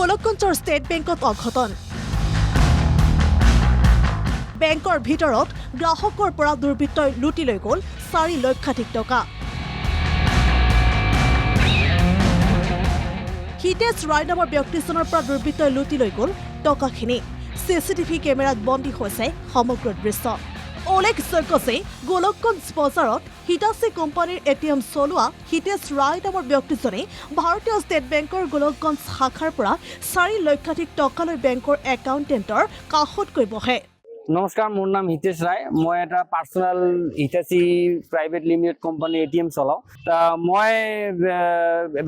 গোলকগঞ্জৰ state বেংকত অঘটন বেংকৰ ভিতৰত গ্ৰাহকৰ পৰা দুৰ্বৃত্তই লুটি লৈ গ'ল 4 লক্ষাধিক টকা হিতেশ ৰায় নামৰ ব্যক্তিজনৰ পৰা দুৰ্বৃত্তই লুটি লৈ গ'ল টকাখিনি চিচিটিভি কেমেৰাত বন্দী হৈছে সমগ্ৰ দৃশ্য উল্লেখযোগ্য যে গোলকগঞ্জ বজাৰত হিটাচি কোম্পানীৰ এটিএম চলোৱা হিতেশ ৰায় নামৰ ব্যক্তিজনে ভাৰতীয় ষ্টেট বেংকৰ গোলকগঞ্জ শাখাৰ পৰা 4 লক্ষাধিক টকালৈ বেংকৰ একাউণ্টেণ্টৰ কাষতকৈ বহে নমস্কাৰ মোৰ নাম হিতেশ ৰায় মই এটা personal Hitachi private limited company ATM চলাও তা মই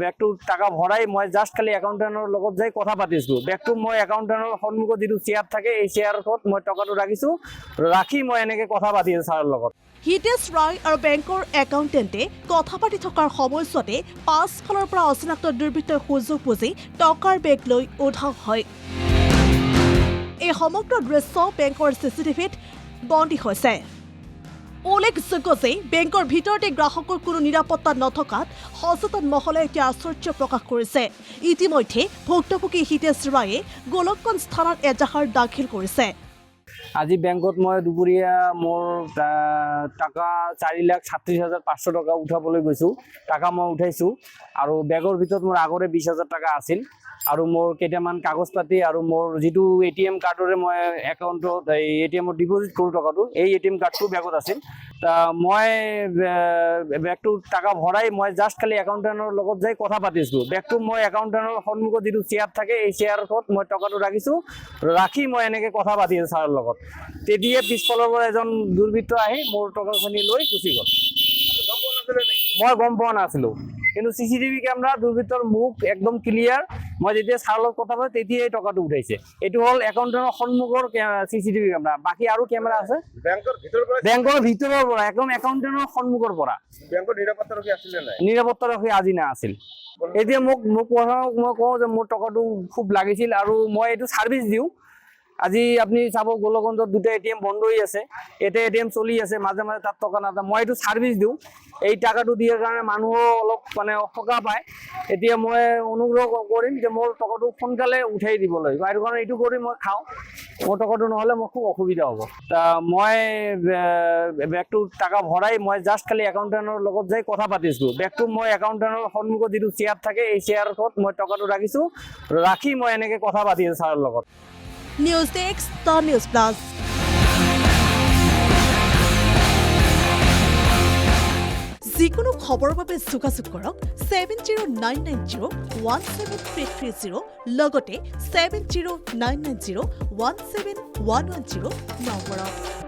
বেগটো টাকা ভৰাই মই জাস্ট খালি একাউণ্টেণ্টৰ লগত যাই কথা পাতিছো বেগটো মই একাউণ্টেণ্টৰ সন্মুখত যিটো চেয়াৰ থাকে এই চেয়াৰত মই টকাটো ৰাখিছো ৰাখি মই এনেকৈ কথা পাতি আছো ছাৰৰ লগত হিতেশ ৰায় আৰু বেংকৰ একাউণ্টেণ্টে কথা পাতি থকাৰ সময়ছোৱাতে পাছফালৰ পৰা অচিনাক্ত দুৰ্বৃত্তই সুযোগ বুজি টকাৰ বেগ লৈ উধাও হয় এই সমগ্ৰ দৃশ্য বেংকৰ চিচিটিভিত বন্দী হৈছে উল্লেখযোগ্য যে বেংকৰ ভিতৰতে গ্ৰাহকৰ কোনো নিৰাপত্তা নথকাত সচেতন মহলে এতিয়া আশ্চৰ্য প্ৰকাশ কৰিছে ইতিমধ্যে ভুক্তভোগী হিতেশ ৰায়ে গোলকগঞ্জ থানাত এজাহাৰ দাখিল কৰিছে আজি বেংকত মই দুপৰীয়া মোৰ টাকা 4,37,500 টকা উঠাবলৈ গৈছোঁ টাকা মই উঠাইছোঁ আৰু বেগৰ ভিতৰত মোৰ আগৰে 20,000 টকা আছিল আৰু মোৰ কেইটামান কাগজ পাতি আৰু মোৰ যিটো এটিএম কাৰ্ডৰে মই একাউণ্টত এটিএমত ডিপজিট কৰোঁ টকাটো এই এটিএম কাৰ্ডটো বেগত আছিল তা মই বেগটো টাকা ভৰাই মই জাষ্ট খালি একাউণ্টেণ্টৰ লগত যাই কথা পাতিছোঁ বেগটো মই একাউণ্টেণ্টৰ সন্মুখত যিটো চেয়াৰ থাকে এই চেয়াৰত মই টকাটো ৰাখিছোঁ ৰাখি মই এনেকৈ কথা পাতি আছোঁ ছাৰৰ লগত তেতিয়া পিছফালৰ পৰা এজন দুৰ্বৃত্ত আহি মোৰ টকাখিনি লৈ গুচি গ'ল মই গম পোৱা নাছিলোঁ কিন্তু চিচিটিভি কেমেৰা দুৰ্বৃত্তৰ মুখ একদম ক্লিয়াৰ মই যেতিয়া ছাৰৰ লগত কথা পাতি তেতিয়াই টকাটো উঠাইছে এইটো হ'ল একাউণ্টেণ্টৰ সন্মুখৰ চিচিটিভি কেমেৰা বাকী আৰু কেমেৰা আছে বেংকৰ ভিতৰৰ পৰা একদম একাউণ্টেণ্টৰ সন্মুখৰ পৰা বেংকৰ নিৰাপত্তাৰক্ষী আছিলে নাই নিৰাপত্তাৰক্ষী আজি নাছিল এতিয়া মোক মই কওঁ যে মোৰ টকাটো খুব লাগিছিল আৰু মই এইটো ছাৰ্ভিচ দিওঁ আজি আপুনি চাব গোলকগঞ্জত দুটা এটিএম বন্ধ হৈ আছে এটা এটিএম চলি আছে মাজে মাজে তাত টকা নাযায় মই এইটো ছাৰ্ভিচ দিওঁ এই টাকাটো দিয়াৰ কাৰণে মানুহো অলপ মানে সকাহ পায় এতিয়া মই অনুগ্ৰহ কৰিম যে মোৰ টকাটো সোনকালে উঠাই দিবলৈ সেইটো কাৰণে এইটো কৰি মই খাওঁ মোৰ টকাটো নহ'লে মোৰ খুব অসুবিধা হ'ব তা মই বেগটো টাকা ভৰাই মই জাষ্ট খালি একাউণ্টেণ্টৰ লগত যাই কথা পাতিছোঁ বেগটো মই একাউণ্টেণ্টৰ সন্মুখত যিটো চেয়াৰ থাকে এই চেয়াৰত মই টকাটো ৰাখিছোঁ ৰাখি মই এনেকৈ কথা পাতি আছোঁ ছাৰৰ লগত news desk the news plus যিকোনো খবৰৰ বাবে যোগাযোগ কৰক 7099017330 লগতে 7099017110 নম্বৰত